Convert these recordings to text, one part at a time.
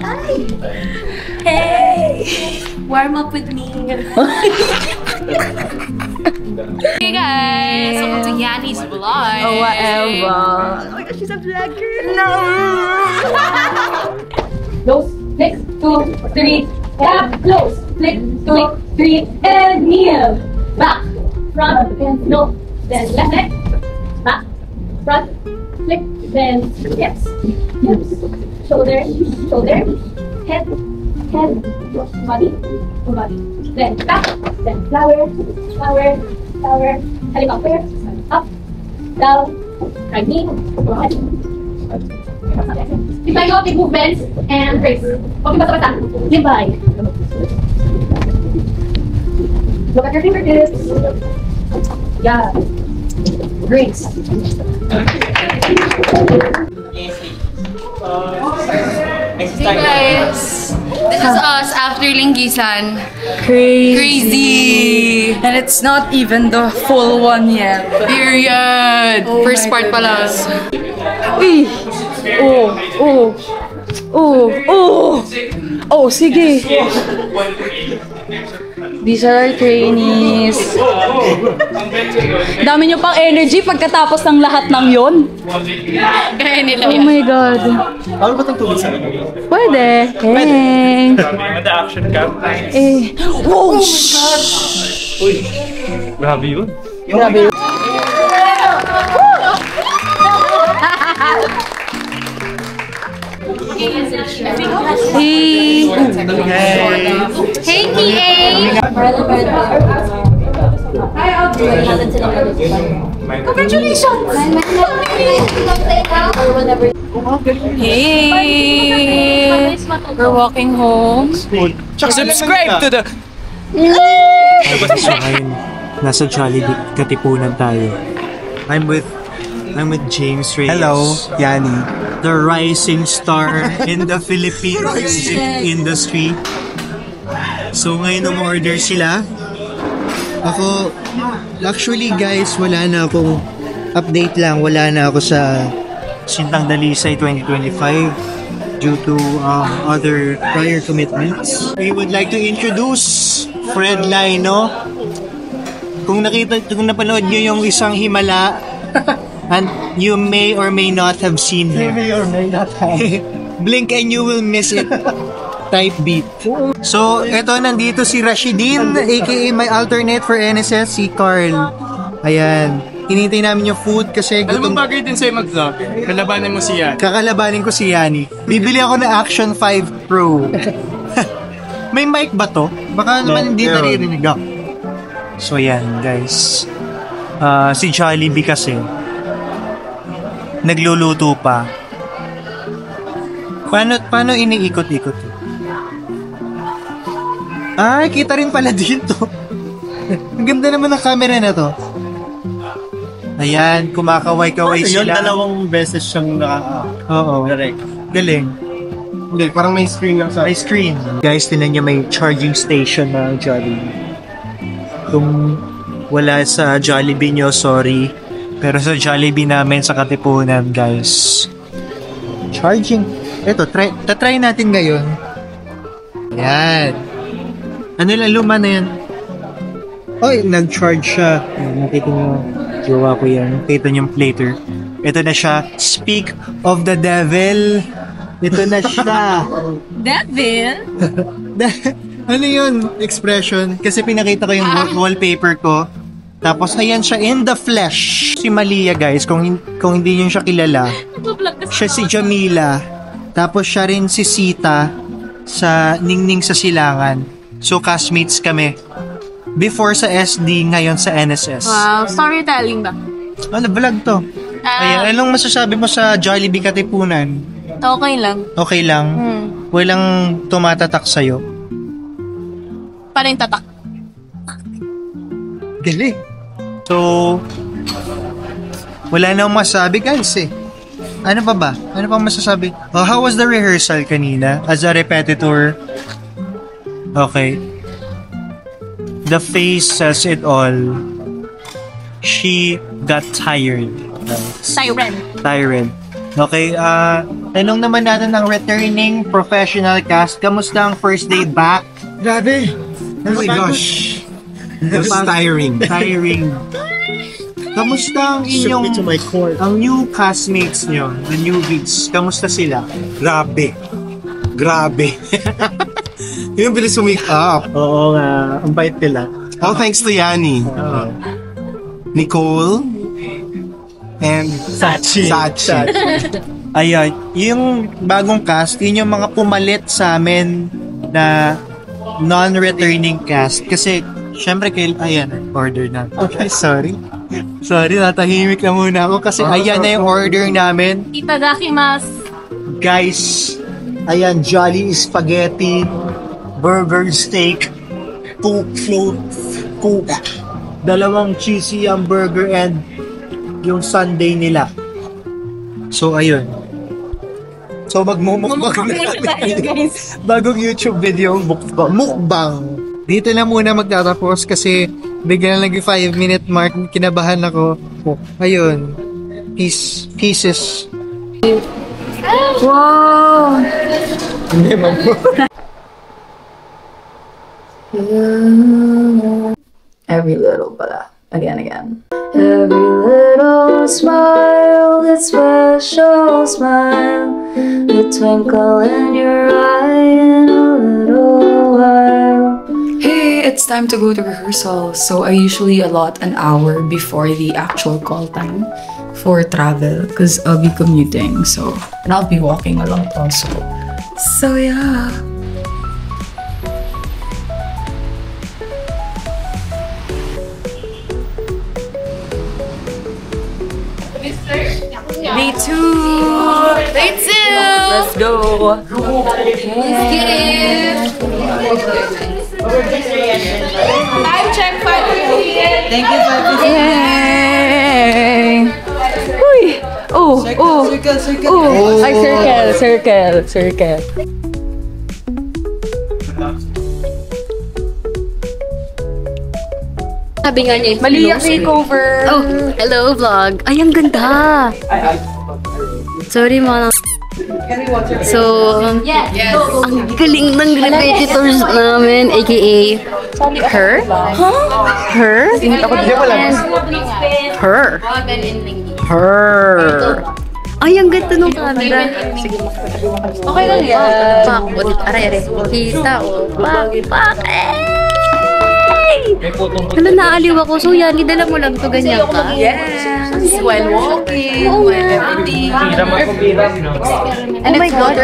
Hi! Hey! Warm up with me. Hey guys! Welcome to Yanni's vlog. Oh, whatever. Oh my gosh, she's a vlogger. No! Close, flick, 2, 3, tap, close, flick, 2, 3, and kneel. Back, front, no, then left leg, back, front, flick, then hips, hips, shoulder, shoulder, head, head, body, body. Then back, then flower, flower, flower, helicopter, up, down, right knee, go ahead. If I go, big movements and brace. Okay, basta-basta. Libay. Look at your fingertips. Yeah. Brace. Hey guys! This is us after Linggisan. Crazy. And it's not even the full one yet. Period! Oh First part pa lang. Uy! Oh, oh, oh, oh! Oh, sige! These are our trainees. Dami nyo pang energy pagkatapos ng lahat ng yon. Kaya nila Oh yan. my God. Paano ba itong tubig sa akin? Pwede. Hey. Mada action cam. Eh. Oh, Uy, grabe yun. grabe. Hey. Hey TA! Congratulations! Hey. We're walking home. Subscribe to the... Nasa Jollibee, Katipunan tayo. I'm with James Reyes. Hello, Yanni. The rising star in the Philippine music industry. So ngayon umorder sila. Ako, actually guys, wala na akong update lang. Wala na ako sa Sintang Dalisay 2025 due to other prior commitments. We would like to introduce Fred Lino. Kung napanood nyo yung isang himala, and you may or may not have seen him. May or may not have. Blink and you will miss it. Type beat. So, eto, nandito si Rashidin, aka my alternate for NSS, si Carl. Ayan. Hinintay namin yung food kasi Alam mo bagay din sa'yo mag-vlog. Kalabanin mo siya. kakalabanin ko si Yani. Bibili ako ng Action 5 Pro. May mic ba to? Baka naman hindi naririnig ako. So, yan, guys. Si Jollibee kasi, nagluluto pa. Paano iniikot-ikot? Ay, kita rin pala dito. Ang ganda naman ng camera na to. Ayan, kumakaway-kaway Yun, sila. dalawang beses siyang Oo. direct. Galing. Hindi, parang may screen lang sa... May screen. Guys, tinan nyo may charging station na Jollibee. Kung wala sa Jollibee nyo, sorry. Pero sa Jollibee namin sa Katipunan, guys. Charging. Ito, try natin ngayon. Ayan. Ano lang, luma na yan. Oy, nag-charge siya. Ayan, nakita nyo. Jowa ko yan. Nakita nyo yung plater. Ito na siya. Speak of the devil. Ito na siya. Devil? Ano yun? Expression. Kasi pinakita ko yung wallpaper ko. Tapos, ayan siya in the flesh. Si Malia, guys. Kung hindi nyo siya kilala. Siya si Jamila. Tapos, siya rin si Sita sa Ningning sa Silangan. So, castmates kami. Before sa SD, ngayon sa NSS. Wow, storytelling ba? Ano, vlog to. Ayan, anong masasabi mo sa Jollibee Katipunan? Okay lang. Okay lang? Walang tumatatak sa'yo? Paano yung tatak? Galing. So, wala na akong masabi guys eh. Ano pa ba? Ano pang masasabi? Oh, how was the rehearsal kanina? As a repetitor? Okay. The face says it all. She got tired. Siren. Tired. Okay, Tanong naman natin ng returning professional cast. Kamusta ang first day back? Grabe! Oh my gosh! It was tiring. Tiring. Kamusta ang inyong, Shook me to my core. ang new castmates nyo, the newbies, kamusta sila? Grabe. Grabe. Yung bilis umake up. Oo nga, ang bait nila. All thanks to Yani. Nicole. And Sachi. Ayun, yung bagong cast, yun yung mga pumalit sa amin na non-returning cast. Kasi, syempre, ayan, order na. Okay, sorry. Sorry, natahimik na muna ako kasi ayan na yung order namin. Itadakimasu. Guys, ayan, Jolly Spaghetti, burger steak, Coke float, Coke, 2 cheesy hamburger and yung sundae nila. So, ayun. So, magmumukbang na kami. Bagong YouTube video, mukbang. Dito na muna magtatapos kasi bigyan na nag 5-minute mark. Kinabahan ako. Oh, ayun. Pieces. Wow! Every little pala. Again. Every little smile, that special smile, the twinkle in your eye in a little while. Hey, it's time to go to rehearsal. So I usually allot an hour before the actual call time for travel because I'll be commuting. So, and I'll be walking a lot also. So yeah. Day 2! Day 2! Let's go! Let's get it! Time check 5:58. Thank you, Yay! Uy! Oh! Circle! Ay, circle! Sabi nga niya, Mali yung takeover! Oh, hello vlog. Ay, ang ganda. Sorry mga So, ang galing ng repetitors namin, aka her. Her. Her. Her. Ay, ang ganda nung camera. Okay lang yan. Pakot. Aray. Kita o. Pak. Ano, naaliw ako. So, Yani, dala mo lang to ganyan ka. Yes! While walking, Oo while nga. everything. Oh my God.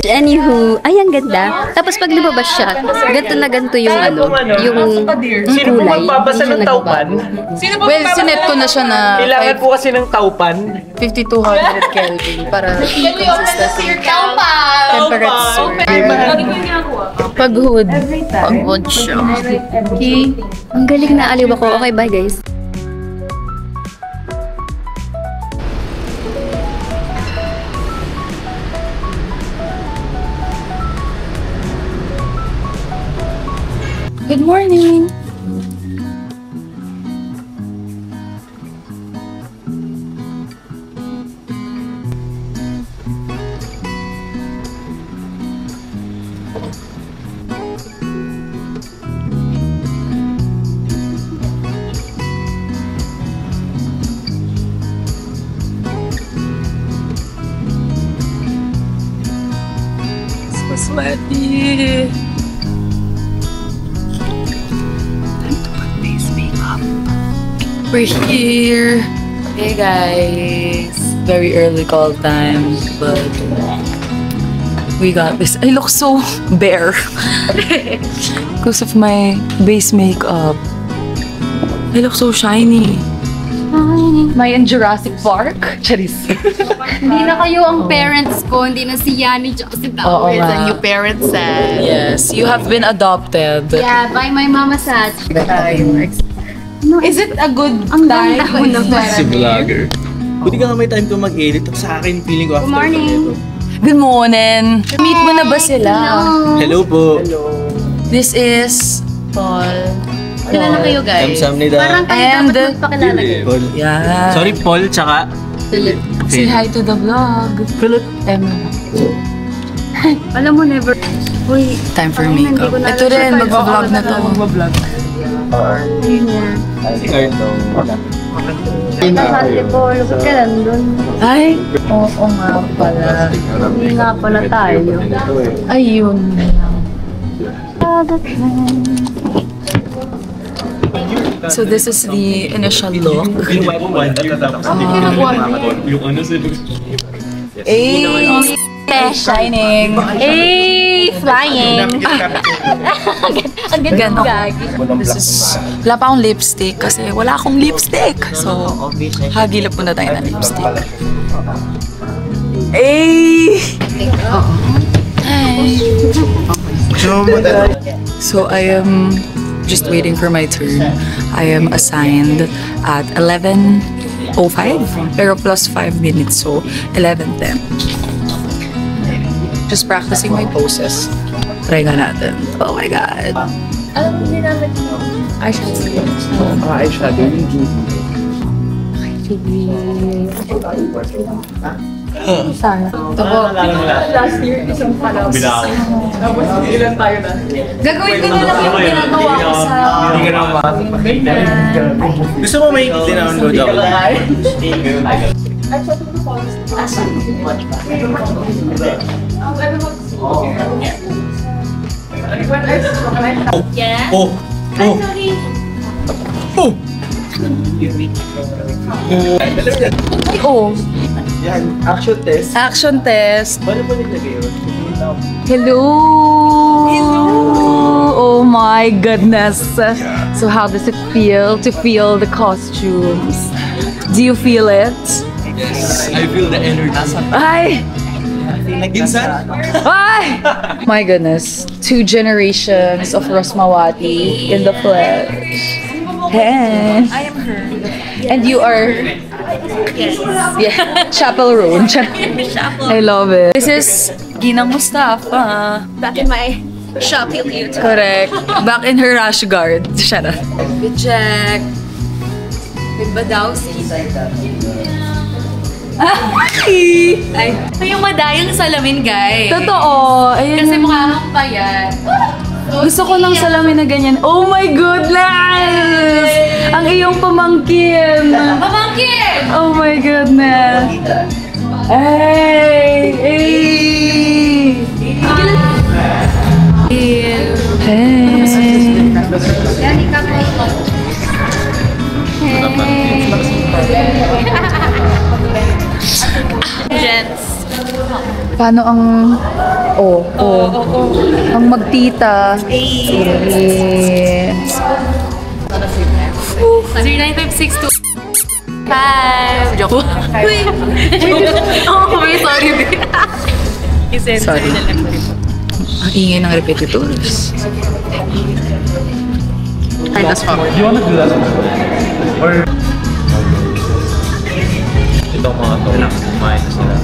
Anywho, ay, ang ganda. Tapos pag lumabas siya, ganito na ganito yung yung Sino po kulay. magbabasa ng taupan? Well, sinet ko na siya na Kailangan po kasi ng taupan. 5200 Kelvin para consistency. Temperature. Paghood. Paghood siya. Okay. Ang galing na aliw ako. Okay, bye guys. Good morning! So sweaty! We're here. Hey guys. Very early call time, but we got this. I look so bare because of my base makeup. I look so shiny. May in Jurassic Park? Charis. Hindi na kayo ang parents ko. Hindi na si Yani tsaka si Tao. Oo It's a nga. new parent set. Yes, you have been adopted. Yeah, by my mama Sat. Is it a good Ang ganda ko naman. Vlogger. Buti ka nga may time ko mag-edit. Sa akin, feeling ko after. Good morning. Good morning. Meet mo na ba sila? Hello po. This is Paul. Kilala kayo, guys. Kamsamnida. Parang kayo dapat magpakilala kayo. Paul. Yeah. Sorry, Paul, tsaka Philip. Say hi to the vlog. Philip. Alam mo, never. Uy, Time for makeup. Ito rin, mag-vlog na to. Nakasali ko. Lugod ka lang dun. Ay, Oo nga pala. Hindi nga pala tayo. ayun. So this is the initial look. Shining. Hey! Flying! Ang ganda gagi. This is, wala pa akong lipstick kasi wala akong lipstick. So, hagilap muna tayo ng lipstick. Hey! Hi! So, I am just waiting for my turn. I am assigned at 11:05, pero plus 5 minutes, so 11:10. Just practicing my poses. Try nga natin. Oh my God. Alam mo, hindi namin eyeshadow. sana. Last year, isang palas. Tapos, ilan tayo na? Gagawin ko na lang yung ginagawa ko sa... Hindi ka naman Gusto mo may tinawon go down? Yeah? Oh! Oh! Oh! Oh, Yan, action test. action test. Paano mo nilagay yun? Hello! Hello! Oh my goodness. So how does it feel to feel the costumes? Do you feel it? Yes, I feel the energy. Ay! Insan? Ay! My goodness. 2 generations of Rosmawati in the flesh. Hey. I am her. And you are... Yes. Yeah, Chaperone. I love it. This is Ginang Mustafa. Back in my Shopee Liu. Correct. Back in her rash guard. Shut up. Good check. Good ba daw si Ay! Yung madayang salamin, guys. Totoo. Ayun. Kasi mukha akong payat. Gusto ko ng salamin na ganyan. Oh my goodness! Ang iyong pamangkin. Pamangkin! Oh my goodness. Hey! Hey! Hey! Yan, ikaw mo. Gents. Paano ang... Ang magtita. Yes. 09562 Joke. Uy! Oh, sorry, babe. Sorry. Ang ingay ng repetitors. Ay, that's fine. Do you wanna do that? Or... Itong mga to, kumain na sila.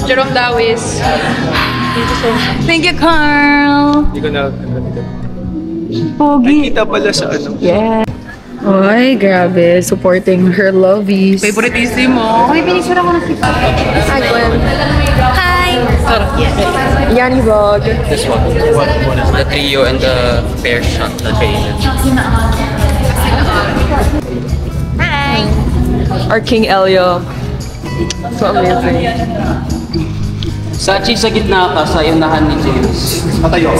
Jerome Dawis. Thank you, Carl. Hindi ko na... Pogi. Kita pala sa ano. Yeah. Ay, grabe. Supporting her lovies. Favoriteissimo. Okay, pinicture ako na si Hi, Gwen. Hi! Yanni vlog. This one. The trio and the pair shot. Okay. Hi! Our King Elio. So amazing. Sachi sa gitna ka sa unahan ni James. Matayo.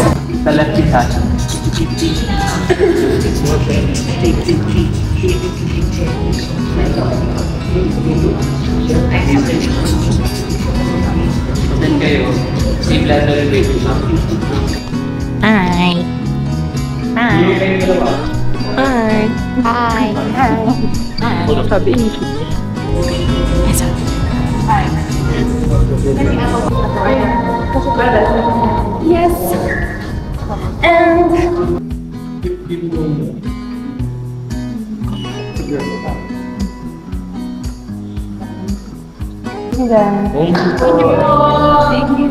Talat kita. Then kayo, same level with Hi! Hi! Hi! Hi! Hi! Sabi niyo. Yes! And...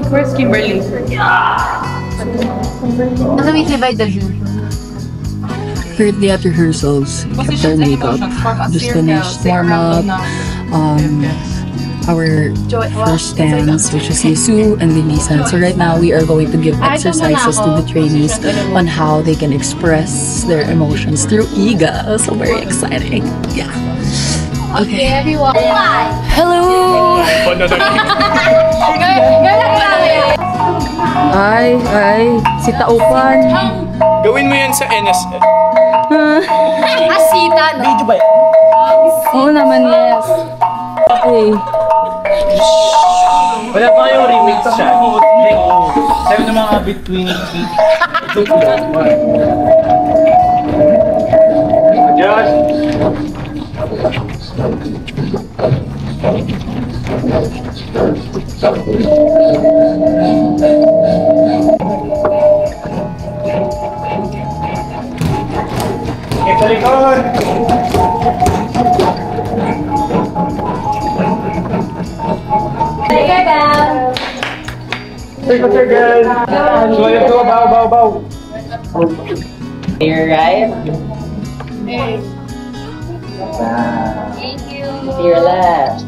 Where's Kimberly? Currently at rehearsals, kept our makeup, just finished warm up, our first dance, which is Yesu and Lilisan. So right now we are going to give exercises to the trainees on how they can express their emotions through Iga. So very exciting. Yeah. Okay, everyone. Hello! Ay, si Taupan. Gawin mo yan sa NSL. Asita, no? Video ba yan? Oo naman, yes. Okay. Wala pa yung remix siya. Sabi ng mga between 2 to 1. Josh! Sa likod! So, yun to, bow. Here, right? Thank you. Here, left.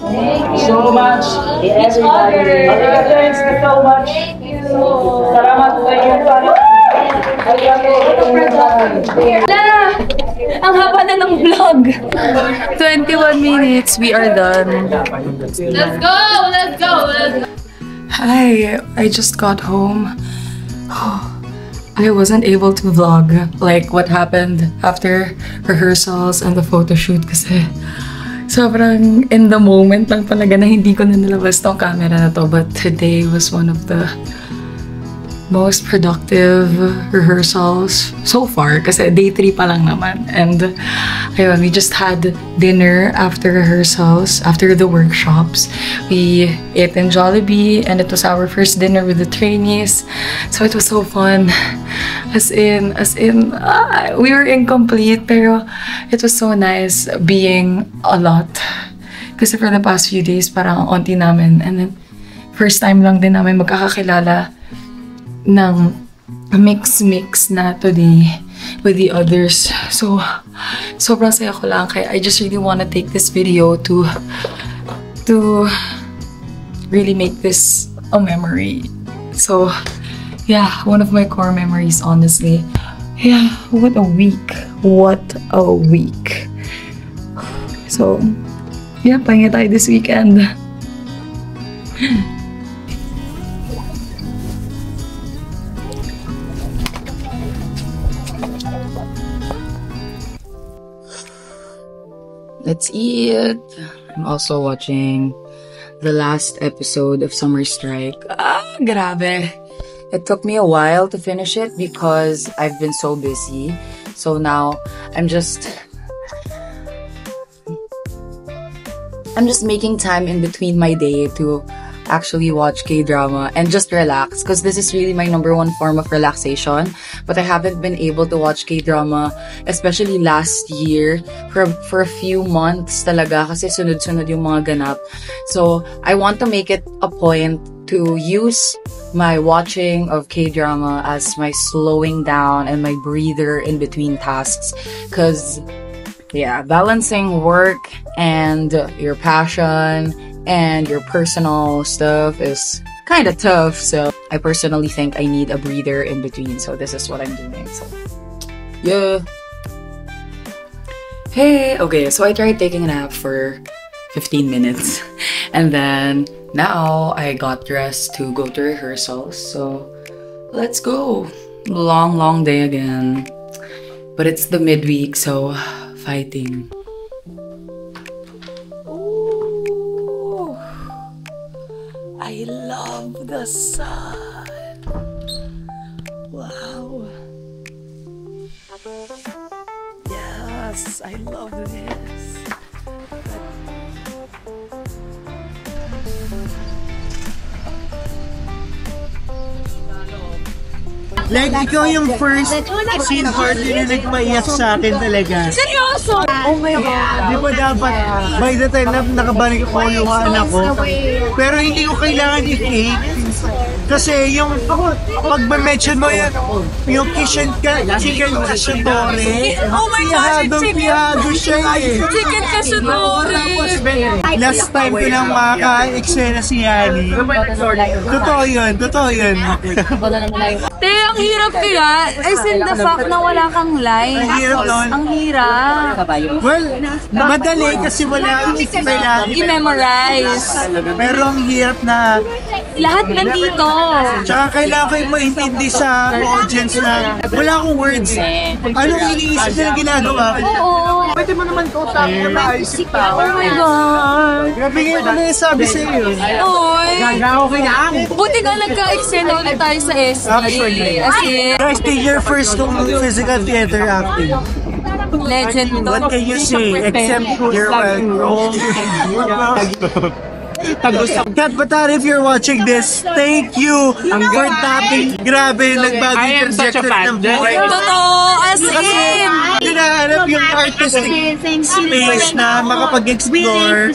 Thank you. So much. Everybody. Thanks so much. Thank you. Salamat sa inyo. Ang haba na ng vlog. 21 minutes, we are done. Let's go. Hi, I just got home. I wasn't able to vlog like what happened after rehearsals and the photo shoot kasi sobrang in the moment lang talaga na hindi ko na nilabas tong camera na to. But today was one of the most productive rehearsals so far kasi day 3 pa lang naman. And ayun, we just had dinner after rehearsals, after the workshops. We ate in Jollibee and it was our first dinner with the trainees. So it was so fun. As in, we were incomplete pero it was so nice being a lot. Kasi for the past few days parang ang onti namin and then first time lang din namin magkakakilala ng mix na today with the others. So, sobrang saya ko lang. Kaya I just really want to take this video to really make this a memory. So, yeah, one of my core memories, honestly. Yeah, what a week. What a week. So, yeah, pahinga tayo this weekend. Let's eat. I'm also watching the last episode of Summer Strike. Grabe. It took me a while to finish it because I've been so busy. So now I'm just making time in between my day to actually watch K-drama and just relax because this is really my #1 form of relaxation. But I haven't been able to watch K-drama, especially last year, for a few months talaga kasi sunod-sunod yung mga ganap. So I want to make it a point to use my watching of K-drama as my slowing down and my breather in between tasks because yeah, balancing work and your passion and your personal stuff is kind of tough. So I personally think I need a breather in between. So this is what I'm doing. So yeah. Hey, okay, so I tried taking a nap for 15 minutes. And then now I got dressed to go to rehearsals. So let's go. Long day again. But it's the midweek, so fighting. I love the sun. Wow. Yes, I love this. Like, ikaw yung first scene partner na nagpaiyak sa akin talaga. Seryoso? Oh my God! Di ba dapat, by the time na nakabalik ko yung anak ko, pero hindi ko kailangan i-fake. Kasi yung, pag ma-mention mo yung chicken cacciatore, Oh my gosh, piyado siya eh. chicken cacciatore! Last time ko lang makaka-eksena si Yani. Totoo yun. Te, ang hirap kaya. As in the fact na wala kang line. Ang hirap nun. Ang hirap. Well, madali kasi wala akong kailangan. I-memorize. Pero ang hirap na Lahat nandito. tsaka kailangan ko yung maintindi sa audience na wala akong words. Anong iniisip nila ginagawa ko? Oo. Pwede mo naman kausap na maisip tao. Oh my God. Bigyan ko na yung sabi sa iyo. Oy. Gagawa ko kailangan. Buti nga nagka-extend ulit tayo sa SB. Actually. As in, Guys, take your first physical theater acting. legend to. What can you say except you're welcome? Kat Batar, if you're watching this, thank you for tapping. Grabe, nagbago yung trajectory ng buhay. Totoo, as in. Hinahanap yung artistic space na makapag-explore.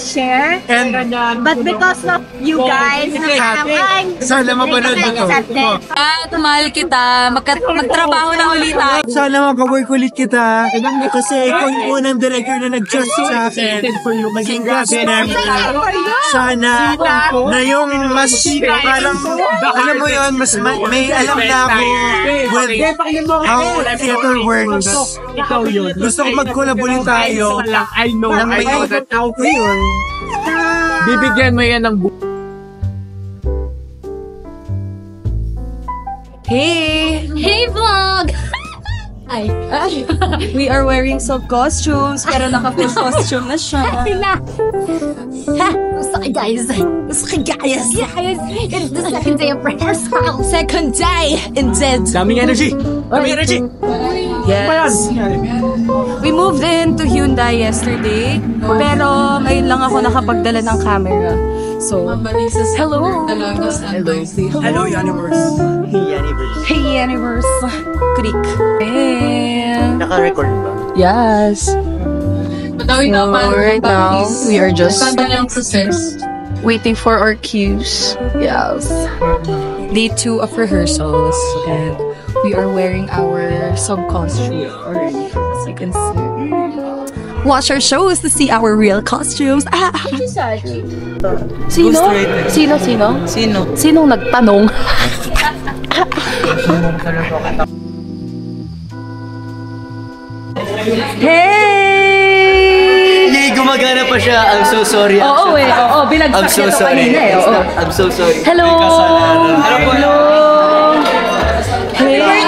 And But because of you guys, sana mapanood mo to. At mahal kita. Magtrabaho na ulit tayo. Sana makawork ulit kita. Kasi ikaw yung unang director na nag-trust sa akin. Maging cast member. Sana na yung mas parang, alam mo yun, mas may alam na ako with how theater works. Gusto ko mag-collab ulit tayo nang may out yun. Bibigyan mo yan ng Hey vlog! We are wearing some costumes, pero naka-full costume na siya. Gusto ka guys. Yes. It's the second day of rehearsal. Second day, indeed. daming energy. Yes. We moved into Hyundai yesterday, pero ngayon lang ako nakapagdala ng camera. So, hello. Hello, Universe. Hey, Universe. Creek. And Naka-record ba? yes. So, right now, we are just waiting for our cues. Yes. Day 2 of rehearsals, and we are wearing our sub-costume already, as you can see. Watch our shows to see our real costumes. Sino? Sinong nagtanong? Hey! Yay, gumagana pa siya. I'm so sorry. Oo eh, oo. Binagsak I'm so niya to sorry. kanina eh. Oo. I'm so sorry. Hello! Hello! Hey! Hey!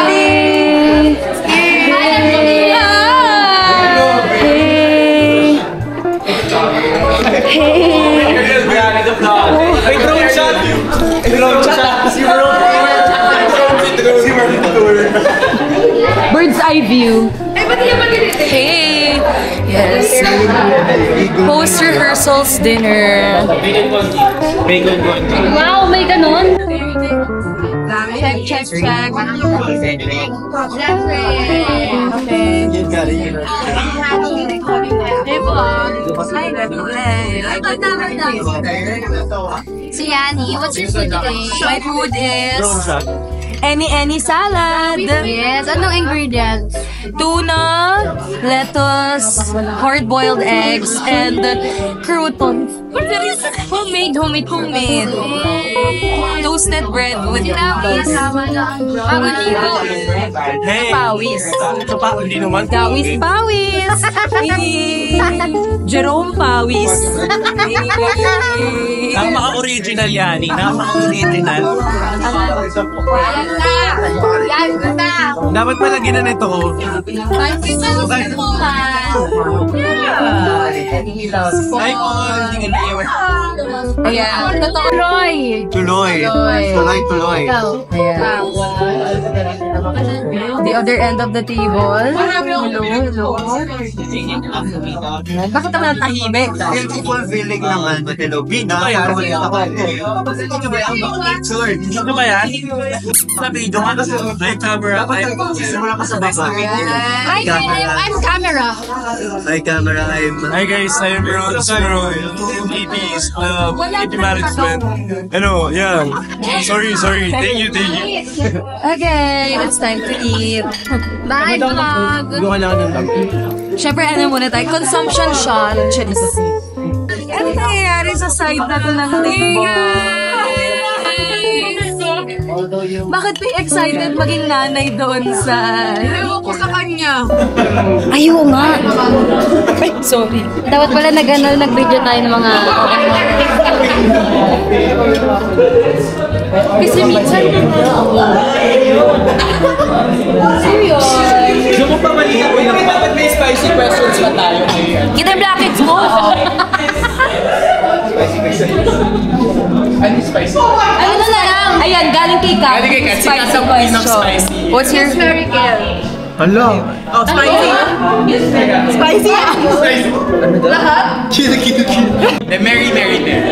Hey! May drone shot. Bird's eye view. Hey! Yes. Post-rehearsals dinner. Wow, may ganon? Check. So Yani, what's your food today? My food is any salad. Yes, anong ingredients? Tuna, lettuce, hard-boiled eggs, and croutons. Homemade. Toasted bread with pawis. Pawis. Pawis. Jerome Pawis. Napaka-original yan. Napaka-original. Yan na! Dapat palagyan na nito. Ay po, hindi ka na Ayan. Totoo. Tuloy. Ayan. Wow. The other end of the table. Hello. Bakit naman tahimik? Beautiful feeling naman. Hello, Bina. Ano ba yan? Sabi, doon ka may camera. Simula ka sa basa. Hi, I'm camera. Hi, camera. Hi guys, I'm Rhodes from EP's EP Management. Ano, yeah. Sorry. Thank you. Okay, it's time to eat. Bye, vlog. Siyempre, ano muna tayo? Consumption shot. Ano nangyayari sa side na to ng table? Bakit may excited maging nanay doon sa... Ewan ko sa kanya. Ayaw nga. Ay, sorry. Dapat pala nag-video tayo ng mga... Kasi minsan... Serious? Gusto mo pa malinaw lang bakit may spicy questions pa tayo ngayon? Kita yung brackets mo! Ano spicy? Ano na lang? Ayan, galing kay Kat. Galing kay Kat. Spicy question. What's your... Very good. Hello. Oh, spicy. Spicy. Lahat? Cute. The Merry. Merrily.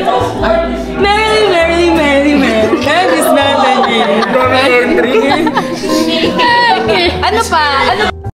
That is not a name. Ano pa?